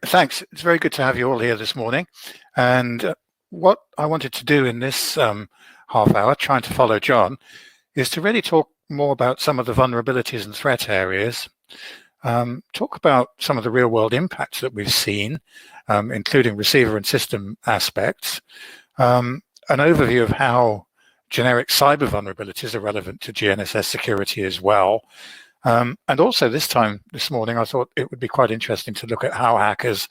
Thanks. It's very good to have you all here this morning. And what I wanted to do in this half hour, trying to follow John, is to really talk more about some of the vulnerabilities and threat areas, talk about some of the real world impacts that we've seen, including receiver and system aspects, an overview of how generic cyber vulnerabilities are relevant to GNSS security as well. And also this morning, I thought it would be quite interesting to look at how hackers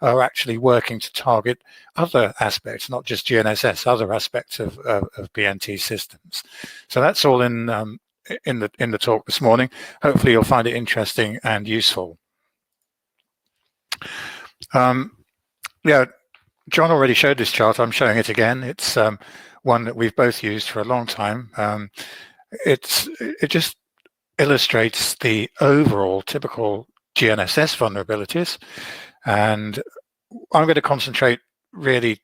are actually working to target other aspects, not just GNSS, other aspects of PNT systems. So that's all in the talk this morning. Hopefully you'll find it interesting and useful. Yeah, John already showed this chart. I'm showing it again. It's one that we've both used for a long time. It just illustrates the overall typical GNSS vulnerabilities, and I'm going to concentrate really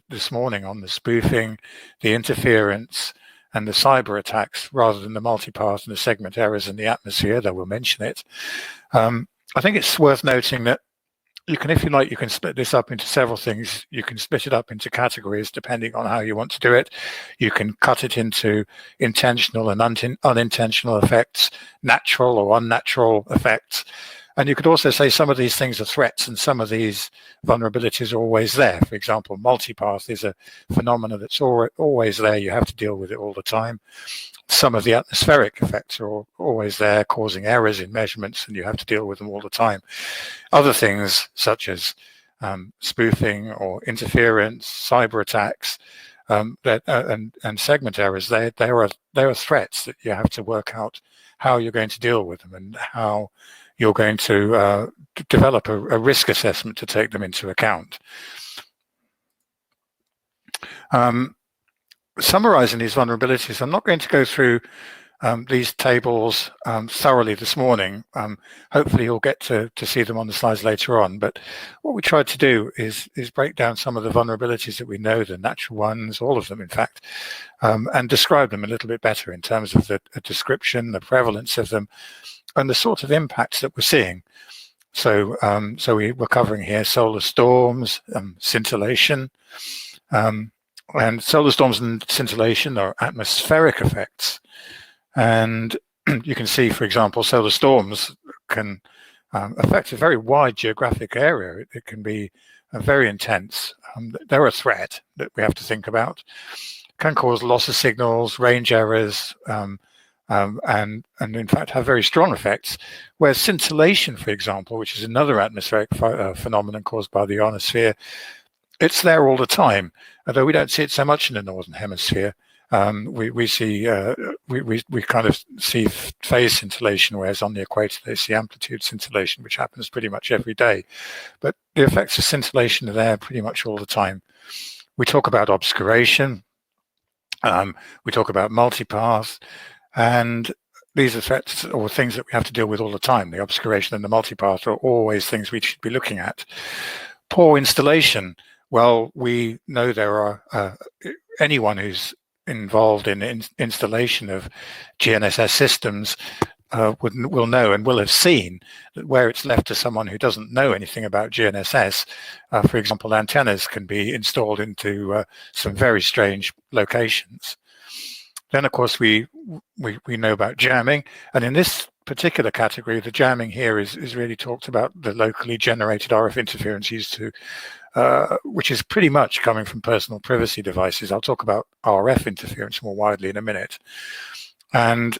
this morning on the spoofing, the interference, and the cyber attacks rather than the multipath and the segment errors in the atmosphere, though we'll mention it. I think it's worth noting that you can, if you like, you can split this up into several things. You can split it up into categories depending on how you want to do it. You can cut it into intentional and unintentional effects, natural or unnatural effects. And you could also say some of these things are threats and some of these vulnerabilities are always there. For example, multipath is a phenomenon that's always there. You have to deal with it all the time. Some of the atmospheric effects are always there, causing errors in measurements, and you have to deal with them all the time. Other things, such as spoofing or interference, cyber attacks, and segment errors, they are threats that you have to work out how you're going to deal with them and how you're going to develop a risk assessment to take them into account. Summarizing these vulnerabilities, I'm not going to go through these tables thoroughly this morning. Hopefully you'll get to see them on the slides later on. But what we tried to do is break down some of the vulnerabilities that we know, the natural ones, all of them in fact, and describe them a little bit better in terms of the description, the prevalence of them, and the sort of impacts that we're seeing. So we're covering here solar storms, scintillation, and solar storms and scintillation are atmospheric effects. And you can see, for example, solar storms can affect a very wide geographic area. It can be very intense. They're a threat that we have to think about. Can cause loss of signals, range errors, and in fact have very strong effects. Whereas scintillation, for example, which is another atmospheric phenomenon caused by the ionosphere, it's there all the time, although we don't see it so much in the northern hemisphere. We kind of see phase scintillation, whereas on the equator they see amplitude scintillation, which happens pretty much every day. But the effects of scintillation are there pretty much all the time. We talk about obscuration, we talk about multipath, and these are threats or things that we have to deal with all the time. The obscuration and the multipath are always things we should be looking at. Poor installation. Well, we know there are anyone who's involved in installation of GNSS systems will know and will have seen that where it's left to someone who doesn't know anything about GNSS, for example, antennas can be installed into some very strange locations. Then, of course, we know about jamming, and in this particular category, the jamming here is really talked about the locally generated RF interference used to, which is pretty much coming from personal privacy devices. I'll talk about RF interference more widely in a minute. And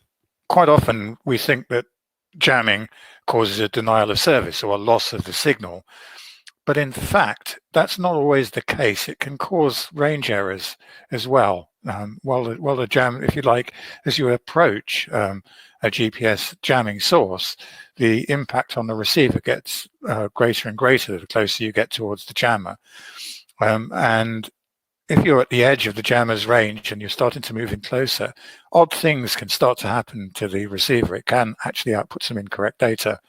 quite often we think that jamming causes a denial of service or a loss of the signal. But in fact, that's not always the case. It can cause range errors as well. While the jam, if you like, as you approach a GPS jamming source, the impact on the receiver gets greater and greater the closer you get towards the jammer. And if you're at the edge of the jammer's range and you're starting to move in closer, odd things can start to happen to the receiver. It can actually output some incorrect data.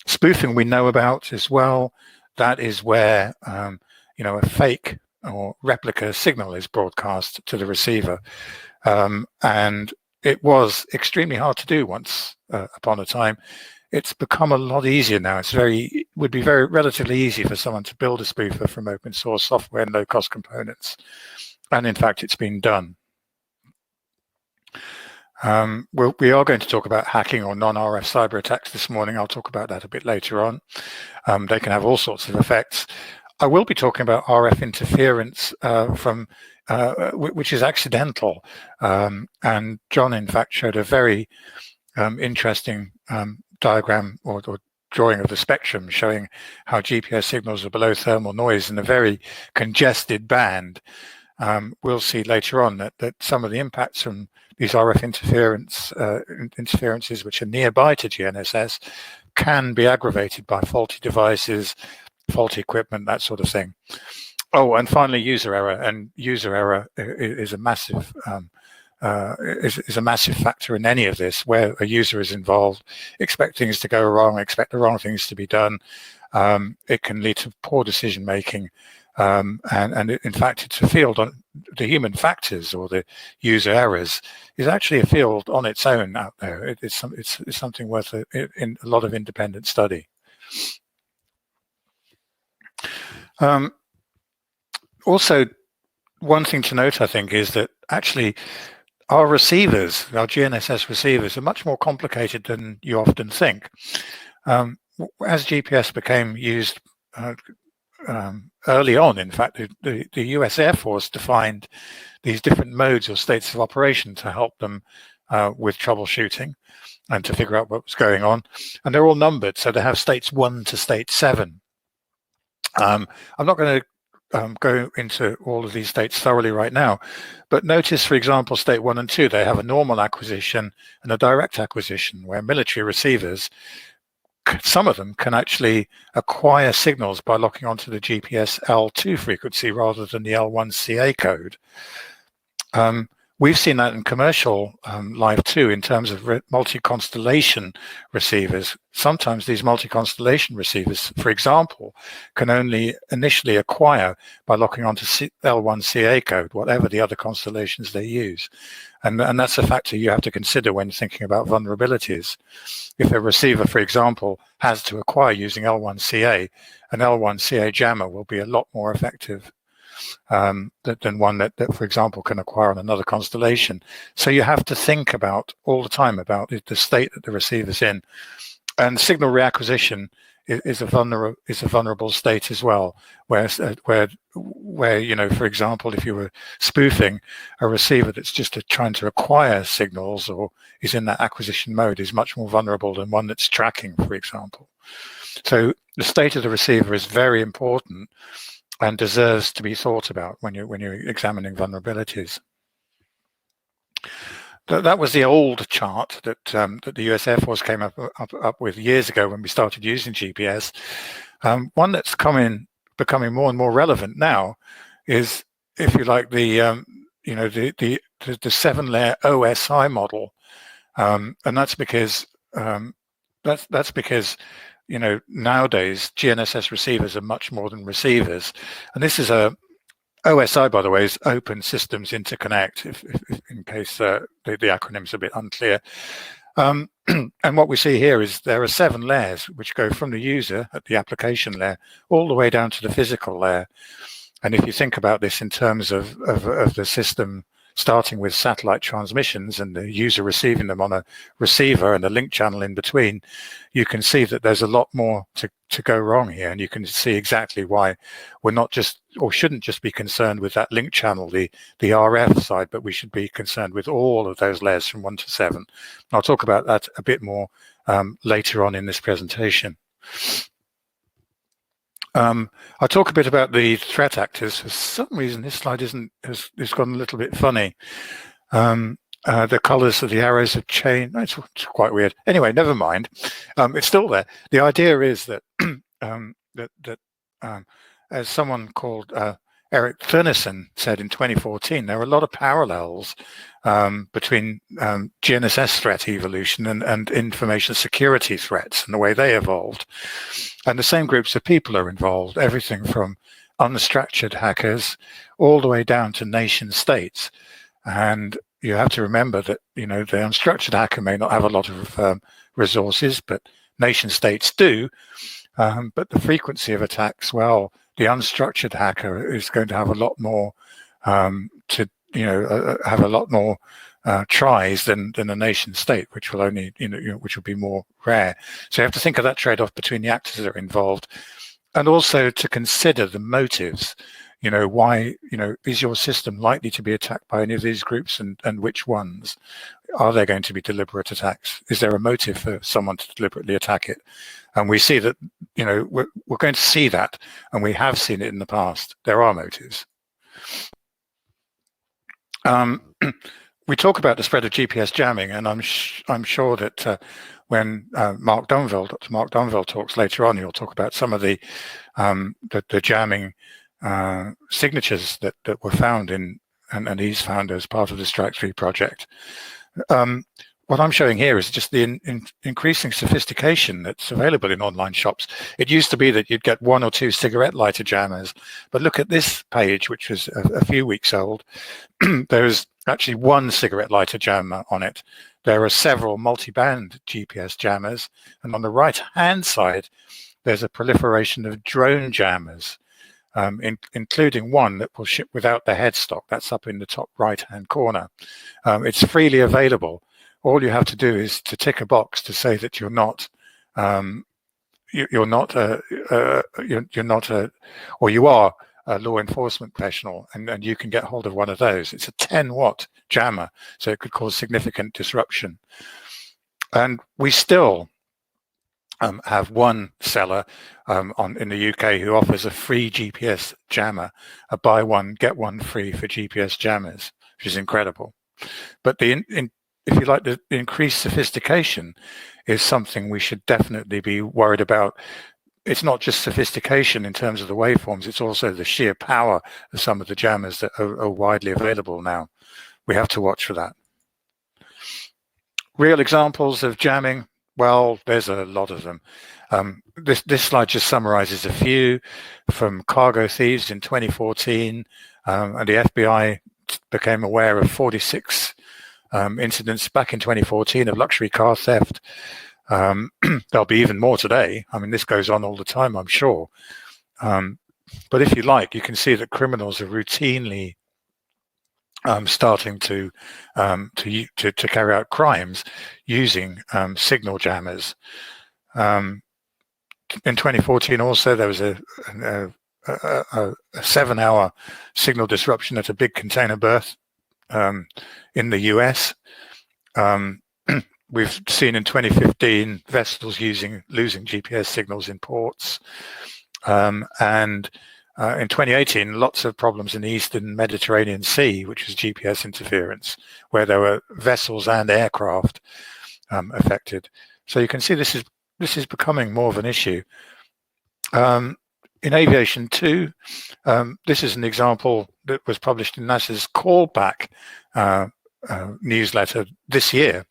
Spoofing we know about as well. That is where a fake or replica signal is broadcast to the receiver, and it was extremely hard to do once upon a time. it's become a lot easier now. Would be very relatively easy for someone to build a spoofer from open source software and low-cost components. And in fact, it's been done. We are going to talk about hacking or non-RF cyber attacks this morning. I'll talk about that a bit later on. They can have all sorts of effects. I will be talking about RF interference which is accidental. And John, in fact, showed a very interesting diagram or drawing of the spectrum showing how GPS signals are below thermal noise in a very congested band. We'll see later on that some of the impacts from these RF interferences which are nearby to GNSS can be aggravated by faulty devices, faulty equipment, that sort of thing. Oh, and finally, user error. And user error is a massive is a massive factor in any of this, where a user is involved, expect things to go wrong, expect the wrong things to be done. It can lead to poor decision making. In fact, it's a field on the human factors or the user errors is actually a field on its own out there. It's something worth in a lot of independent study. Also, one thing to note, I think, is that actually our receivers, our GNSS receivers, are much more complicated than you often think. As GPS became used early on, in fact, the US Air Force defined these different modes or states of operation to help them with troubleshooting and to figure out what was going on. And they're all numbered, so they have states 1 to state 7. I'm not going to go into all of these states thoroughly right now, but notice, for example, state 1 and 2, they have a normal acquisition and a direct acquisition, where military receivers, some of them can actually acquire signals by locking onto the GPS L2 frequency rather than the L1CA code. We've seen that in commercial life too, in terms of multi-constellation receivers. Sometimes these multi-constellation receivers, for example, can only initially acquire by locking onto L1CA code, whatever the other constellations they use. And that's a factor you have to consider when thinking about vulnerabilities. If a receiver, for example, has to acquire using L1CA, an L1CA jammer will be a lot more effective than one that, for example, can acquire on another constellation. So you have to think about all the time about the state that the receiver's in. And signal reacquisition is a vulnerable state as well, where for example, if you were spoofing, a receiver that's just trying to acquire signals or is in that acquisition mode is much more vulnerable than one that's tracking, for example. So the state of the receiver is very important and deserves to be thought about when you're examining vulnerabilities. That was the old chart that the US Air Force came up with years ago when we started using GPS. One that's becoming more and more relevant now is, if you like, the 7-layer OSI model, and that's because nowadays GNSS receivers are much more than receivers, and this is OSI, by the way, is Open Systems Interconnect, if in case the acronym's a bit unclear. And what we see here is there are 7 layers which go from the user at the application layer all the way down to the physical layer. And if you think about this in terms of the system starting with satellite transmissions and the user receiving them on a receiver and a link channel in between, you can see that there's a lot more to go wrong here. And you can see exactly why we're not just, or shouldn't just be concerned with that link channel, the RF side, but we should be concerned with all of those layers from 1 to 7. I'll talk about that a bit more later on in this presentation. I'll talk a bit about the threat actors. For some reason, this slide has gone a little bit funny. The colors of the arrows have changed. No, it's quite weird. Anyway, never mind. It's still there. The idea is that as someone called Eric Thurneson said in 2014, there are a lot of parallels between GNSS threat evolution and information security threats and the way they evolved. And the same groups of people are involved, everything from unstructured hackers all the way down to nation states. And you have to remember that, the unstructured hacker may not have a lot of resources, but nation states do, but the frequency of attacks, well, the unstructured hacker is going to have a lot more have a lot more tries than a nation state, which will only which will be more rare. So you have to think of that trade-off between the actors that are involved, and also to consider the motives. Why, is your system likely to be attacked by any of these groups, and which ones? Are there going to be deliberate attacks? Is there a motive for someone to deliberately attack it? And we see that, we're going to see that, and we have seen it in the past. There are motives. We talk about the spread of GPS jamming, and I'm sure that when Dr. Mark Dunville talks later on, he'll talk about some of the jamming signatures that were found and he's found as part of the Strike 3 project. What I'm showing here is just the increasing sophistication that's available in online shops. It used to be that you'd get 1 or 2 cigarette lighter jammers, but look at this page, which was a few weeks old. There's actually 1 cigarette lighter jammer on it. There are several multi-band GPS jammers, and on the right-hand side, there's a proliferation of drone jammers, including one that will ship without the headstock. That's up in the top right-hand corner. It's freely available. All you have to do is to tick a box to say that you're not or you are a law enforcement professional, and you can get hold of one of those. It's a 10-watt jammer, so it could cause significant disruption. And we still have one seller in the UK who offers a free GPS jammer, a buy one, get one free for GPS jammers, which is incredible. But if you like, the increased sophistication is something we should definitely be worried about. It's not just sophistication in terms of the waveforms, it's also the sheer power of some of the jammers that are widely available now. We have to watch for that. Real examples of jamming, well, there's a lot of them. This slide just summarizes a few from cargo thieves in 2014, and the FBI became aware of 46 incidents back in 2014 of luxury car theft. There'll be even more today. I mean, this goes on all the time, I'm sure. But if you like, you can see that criminals are routinely starting to carry out crimes using signal jammers. In 2014, also there was a 7-hour signal disruption at a big container berth in the US. We've seen in 2015 vessels losing GPS signals in ports, and in 2018 lots of problems in the Eastern Mediterranean Sea, which was GPS interference, where there were vessels and aircraft affected. So you can see this is becoming more of an issue. In aviation too, this is an example that was published in NASA's callback newsletter this year,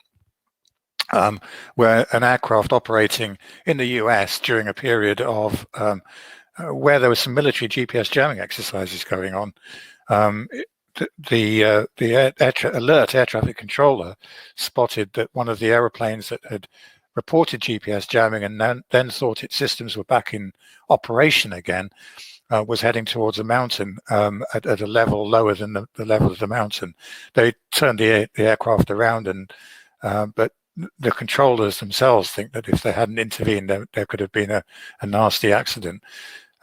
where an aircraft operating in the US during a period of where there was some military GPS jamming exercises going on, the alert air traffic controller spotted that one of the aeroplanes that had reported GPS jamming and then thought its systems were back in operation again was heading towards a mountain at a level lower than the level of the mountain. They turned the aircraft around, but the controllers themselves think that if they hadn't intervened, there could have been a nasty accident.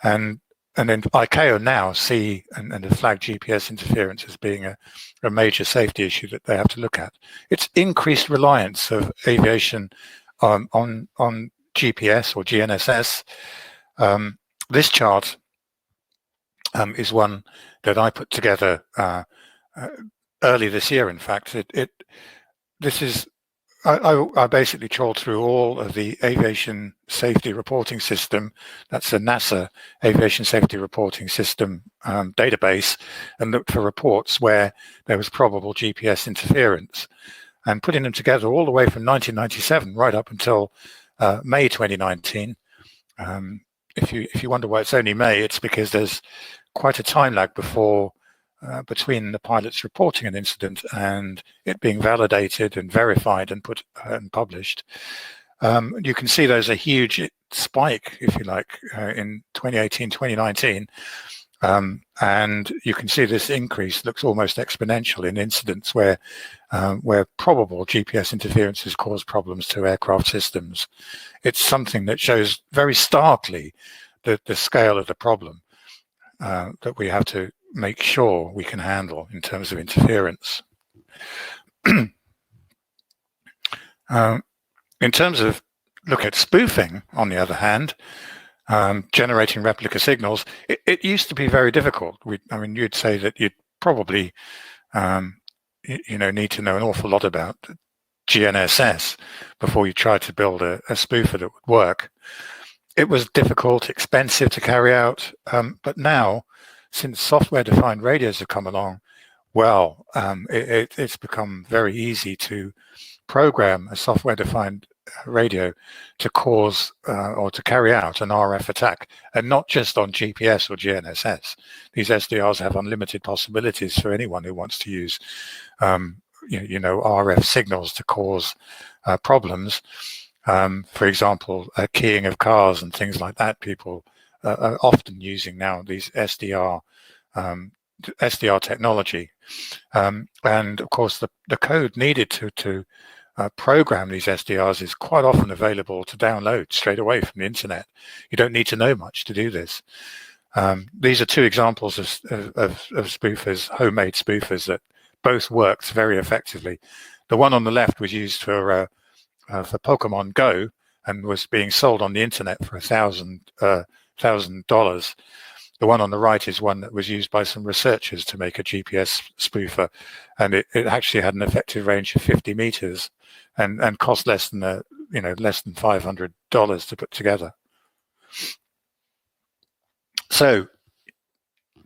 And then ICAO now see and have flagged GPS interference as being a major safety issue that they have to look at. It's increased reliance of aviation on GPS or GNSS. This chart is one that I put together early this year. In fact, I basically trawled through all of the aviation safety reporting system. That's a NASA aviation safety reporting system database, and looked for reports where there was probable GPS interference, and putting them together all the way from 1997 right up until May 2019. If you wonder why it's only May, it's because there's quite a time lag between the pilots reporting an incident and it being validated and verified and published. You can see there's a huge spike, if you like, in 2018, 2019. And you can see this increase looks almost exponential in incidents where probable GPS interferences cause problems to aircraft systems. It's something that shows very starkly the scale of the problem that we have to make sure we can handle in terms of interference. In terms of look at spoofing, on the other hand, generating replica signals, it used to be very difficult. I mean, you'd say that you'd probably, need to know an awful lot about GNSS before you try to build a spoofer that would work. It was difficult, expensive to carry out, but now, since software-defined radios have come along, well, it's become very easy to program a software-defined radio to cause or to carry out an RF attack, and not just on GPS or GNSS. These SDRs have unlimited possibilities for anyone who wants to use, RF signals to cause problems. For example, keying of cars and things like that. People are often using now these SDR technology, and of course the code needed to program these SDRs is quite often available to download straight away from the internet. You don't need to know much to do this. These are two examples of spoofers, homemade spoofers, that both worked very effectively. The one on the left was used for Pokemon Go and was being sold on the internet for $1,000. The one on the right is one that was used by some researchers to make a GPS spoofer, and it actually had an effective range of 50 meters and cost less than $500 to put together. So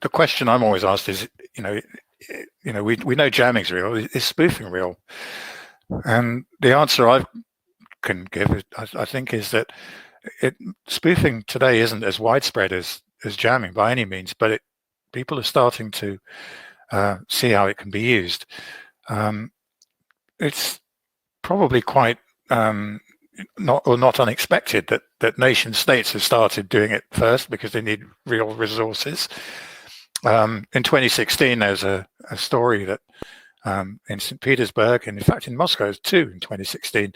the question I'm always asked is, we know jamming's real. Is spoofing real? And the answer I can give, I think, is that spoofing today isn't as widespread as jamming by any means, but people are starting to see how it can be used. It's probably quite not unexpected that nation states have started doing it first because they need real resources. In 2016, there's a story that in St. Petersburg, and in fact in Moscow too, in 2016,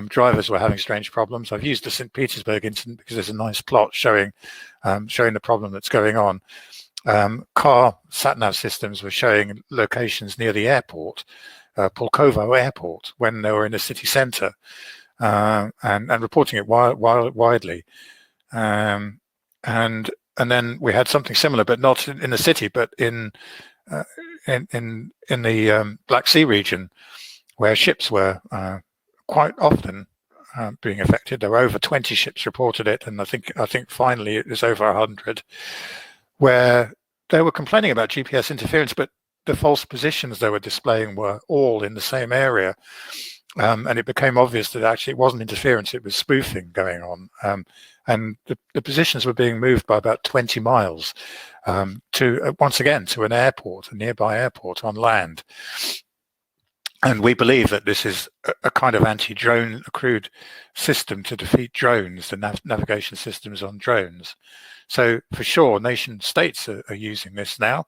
drivers were having strange problems. I've used the St. Petersburg incident because there's a nice plot showing the problem that's going on. Car sat-nav systems were showing locations near the airport, Pulkovo Airport, when they were in the city centre, and reporting it widely. And then we had something similar, but not in the city, but in the Black Sea region, where ships were quite often being affected. There were over 20 ships reported it, and I think finally it was over 100, where they were complaining about GPS interference, but the false positions they were displaying were all in the same area. And it became obvious that actually it wasn't interference, it was spoofing going on. And the positions were being moved by about 20 miles once again, to an airport, a nearby airport on land. And we believe that this is a kind of anti-drone accrued system to defeat drones, the navigation systems on drones. So for sure, nation states are using this now.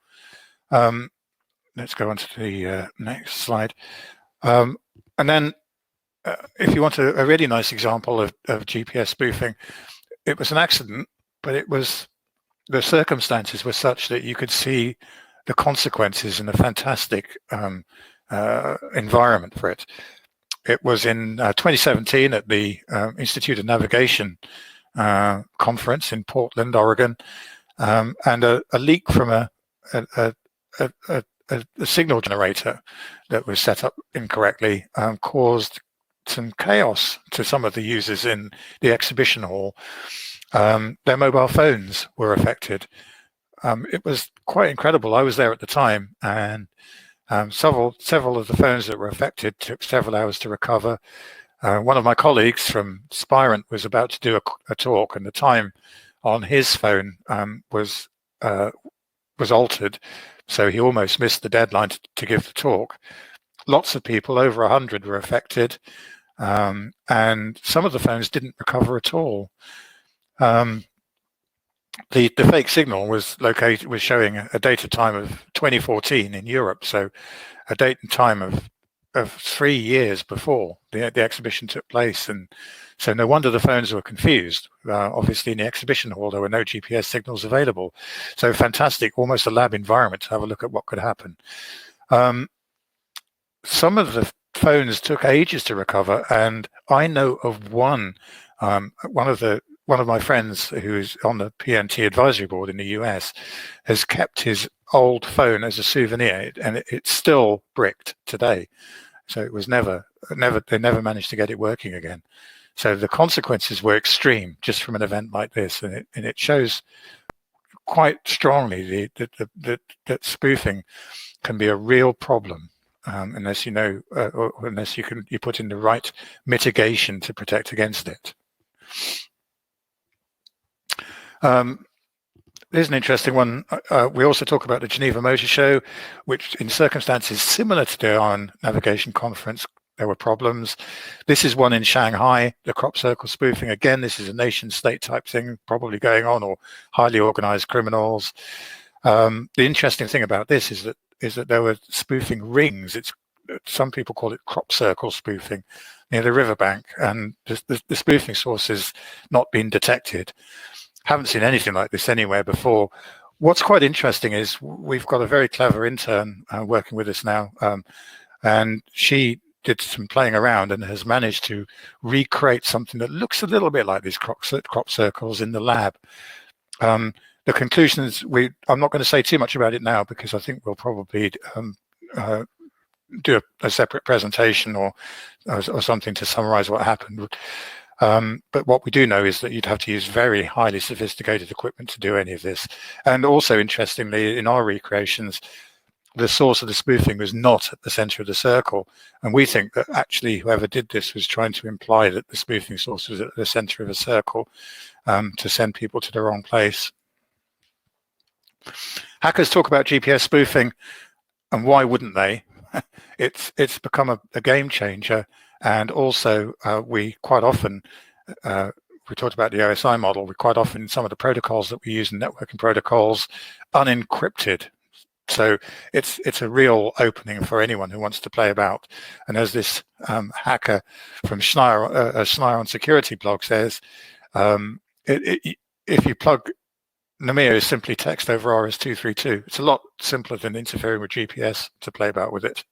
Let's go on to the next slide. And then if you want a really nice example of GPS spoofing, it was an accident, but the circumstances were such that you could see the consequences in a fantastic environment for it. It was in 2017 at the Institute of Navigation conference in Portland, Oregon, and a leak from a signal generator that was set up incorrectly caused some chaos to some of the users in the exhibition hall. Their mobile phones were affected. It was quite incredible. I was there at the time, and several of the phones that were affected took several hours to recover. One of my colleagues from Spirent was about to do a talk, and the time on his phone was altered, so he almost missed the deadline to give the talk. Lots of people, over 100, were affected. and some of the phones didn't recover at all. The fake signal was showing a date of time of 2014 in Europe, so a date and time of 3 years before the exhibition took place, and so no wonder the phones were confused. Obviously, in the exhibition hall, there were no GPS signals available, so fantastic, almost a lab environment to have a look at what could happen. Some of the phones took ages to recover, and I know of one of my friends who's on the PNT advisory board in the US has kept his old phone as a souvenir, and it's still bricked today. So it was they never managed to get it working again. So the consequences were extreme just from an event like this, and it shows quite strongly that spoofing can be a real problem unless you know, or unless you put in the right mitigation to protect against it. There's an interesting one. We also talk about the Geneva Motor Show, which in circumstances similar to the Iron Navigation Conference, there were problems. This is one in Shanghai, the crop circle spoofing. Again, this is a nation state type thing probably going on, or highly organized criminals. The interesting thing about this is that there were spoofing rings. Some people call it crop circle spoofing near the riverbank, and the spoofing source has not been detected. Haven't seen anything like this anywhere before. What's quite interesting is we've got a very clever intern working with us now, and she did some playing around and has managed to recreate something that looks a little bit like these crop circles in the lab. The conclusion is, I'm not going to say too much about it now because I think we'll probably do a separate presentation or something to summarize what happened. But what we do know is that you'd have to use very highly sophisticated equipment to do any of this. And also, interestingly, in our recreations, the source of the spoofing was not at the center of the circle. And we think that actually whoever did this was trying to imply that the spoofing source was at the center of a circle to send people to the wrong place. Hackers talk about GPS spoofing, and why wouldn't they? It's become a game changer. And also, we quite often, we talked about the OSI model, we quite often, some of the protocols that we use in networking protocols, unencrypted. So it's a real opening for anyone who wants to play about. And as this hacker from Schneier on Security blog says, if you plug Namir is simply text over RS-232. It's a lot simpler than interfering with GPS to play about with it.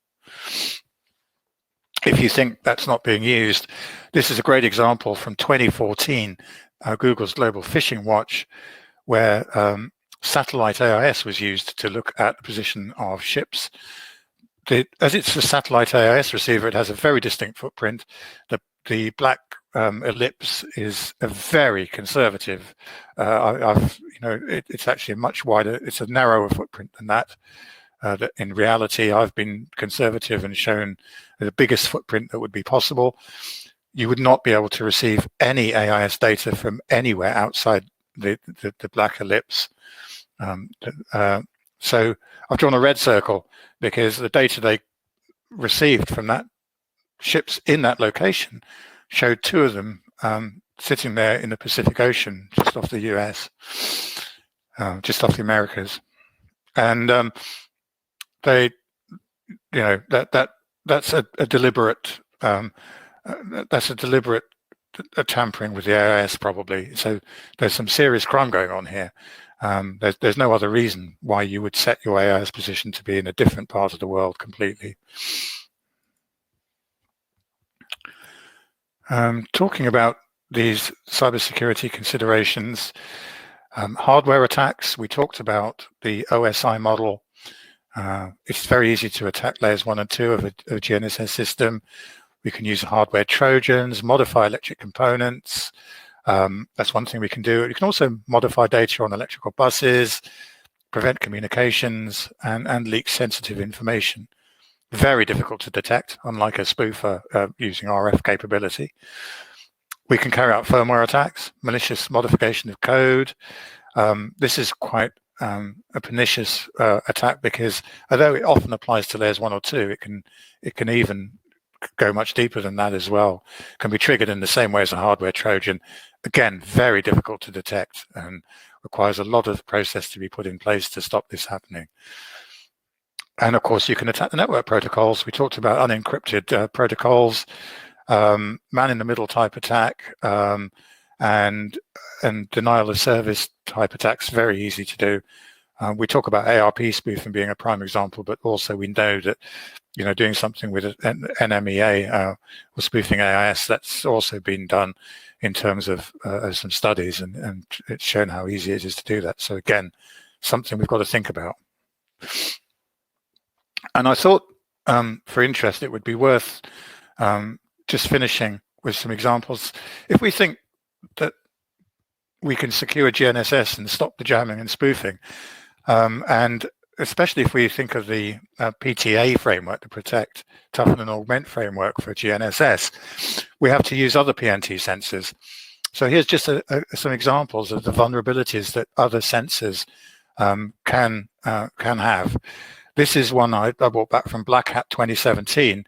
If you think that's not being used, this is a great example from 2014, Google's Global Phishing Watch, where satellite AIS was used to look at the position of ships. As it's a satellite AIS receiver, it has a very distinct footprint. The black ellipse is a very conservative. It's actually a much wider. It's a narrower footprint than that. That in reality, I've been conservative and shown the biggest footprint that would be possible. You would not be able to receive any AIS data from anywhere outside the black ellipse. So I've drawn a red circle because the data they received from that ships in that location showed two of them sitting there in the Pacific Ocean, just off the US, just off the Americas, and they, that's a deliberate tampering with the AIS probably. So there's some serious crime going on here. There's no other reason why you would set your AIS position to be in a different part of the world completely. Talking about these cybersecurity considerations, hardware attacks, we talked about the OSI model. It's very easy to attack layers 1 and 2 of a GNSS system. We can use hardware Trojans, modify electric components. That's one thing we can do. You can also modify data on electrical buses, prevent communications, and leak sensitive information. Very difficult to detect, unlike a spoofer using RF capability. We can carry out firmware attacks, malicious modification of code. This is quite a pernicious attack because although it often applies to layers 1 or 2, it can even go much deeper than that as well, can be triggered in the same way as a hardware Trojan. Again, very difficult to detect and requires a lot of process to be put in place to stop this happening. And of course, you can attack the network protocols. We talked about unencrypted protocols, man-in-the-middle type attack, and denial of service type attacks. Very easy to do. We talk about ARP spoofing being a prime example, but also we know that doing something with an NMEA or spoofing AIS, that's also been done in terms of some studies, and it's shown how easy it is to do that. So again, something we've got to think about. And I thought, for interest, it would be worth just finishing with some examples. If we think that we can secure GNSS and stop the jamming and spoofing, and especially if we think of the PTA framework, the protect, toughen and augment framework for GNSS, we have to use other PNT sensors. So here's just some examples of the vulnerabilities that other sensors can have. This is one I brought back from Black Hat 2017,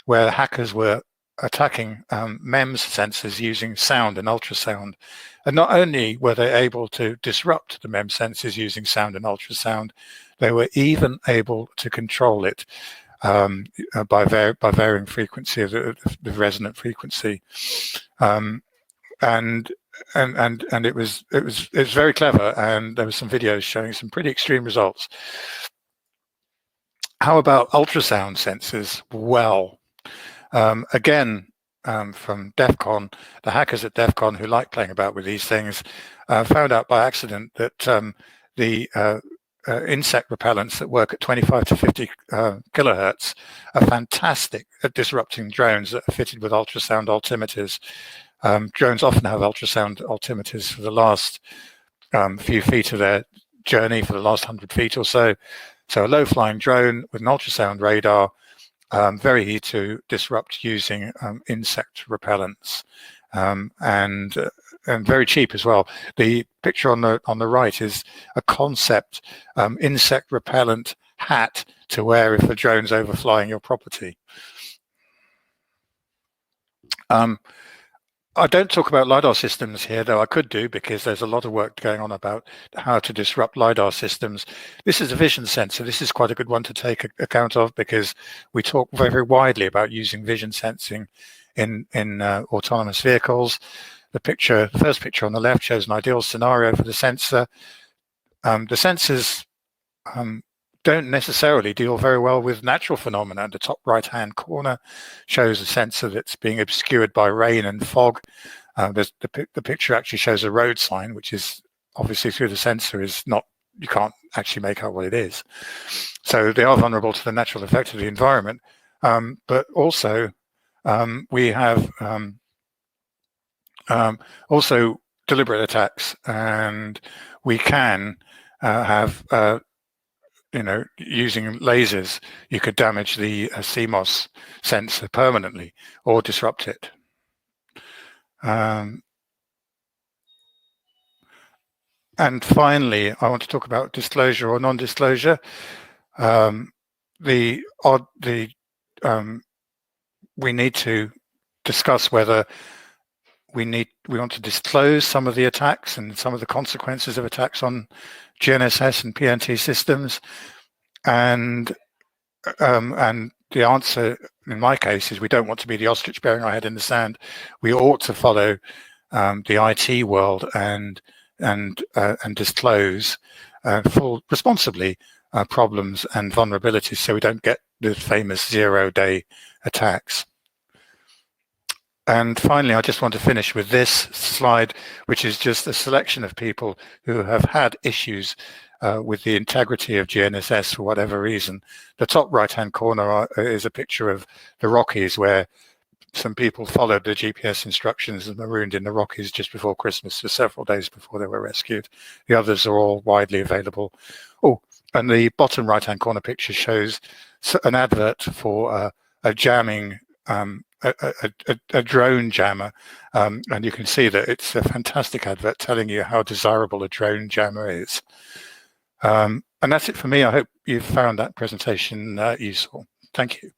where hackers were attacking MEMS sensors using sound and ultrasound. And not only were they able to disrupt the MEMS sensors using sound and ultrasound, they were even able to control it by varying frequency of the resonant frequency. And it was very clever, and there were some videos showing some pretty extreme results. How about ultrasound sensors? Well, again, from DEF CON, the hackers at DEF CON who like playing about with these things found out by accident that the insect repellents that work at 25 to 50 kilohertz are fantastic at disrupting drones that are fitted with ultrasound altimeters. Drones often have ultrasound altimeters for the last few feet of their journey, for the last 100 feet or so. So a low-flying drone with an ultrasound radar, very easy to disrupt using insect repellents, and very cheap as well. The picture on the right is a concept insect repellent hat to wear if a drone's overflying your property. I don't talk about LiDAR systems here, though I could do, because there's a lot of work going on about how to disrupt LiDAR systems. This is a vision sensor. This is quite a good one to take account of, because we talk very, very widely about using vision sensing in autonomous vehicles. The first picture on the left shows an ideal scenario for the sensor. The sensors don't necessarily deal very well with natural phenomena. The top right-hand corner shows a sensor that's being obscured by rain and fog. The picture actually shows a road sign, which is obviously through the sensor is not, you can't actually make out what it is. So they are vulnerable to the natural effect of the environment. But also we have also deliberate attacks, and we can have using lasers, you could damage the CMOS sensor permanently or disrupt it. And finally, I want to talk about disclosure or non-disclosure. We need to discuss whether we want to disclose some of the attacks and some of the consequences of attacks on GNSS and PNT systems, and the answer in my case is we don't want to be the ostrich burying our head in the sand. We ought to follow the IT world and disclose responsibly problems and vulnerabilities, so we don't get the famous zero-day attacks. And finally, I just want to finish with this slide, which is just a selection of people who have had issues with the integrity of GNSS for whatever reason. The top right-hand corner is a picture of the Rockies, where some people followed the GPS instructions and marooned in the Rockies just before Christmas for several days before they were rescued. The others are all widely available. Oh, and the bottom right-hand corner picture shows an advert for a jamming a drone jammer, and you can see that it's a fantastic advert telling you how desirable a drone jammer is. And that's it for me. I hope you've found that presentation useful. Thank you.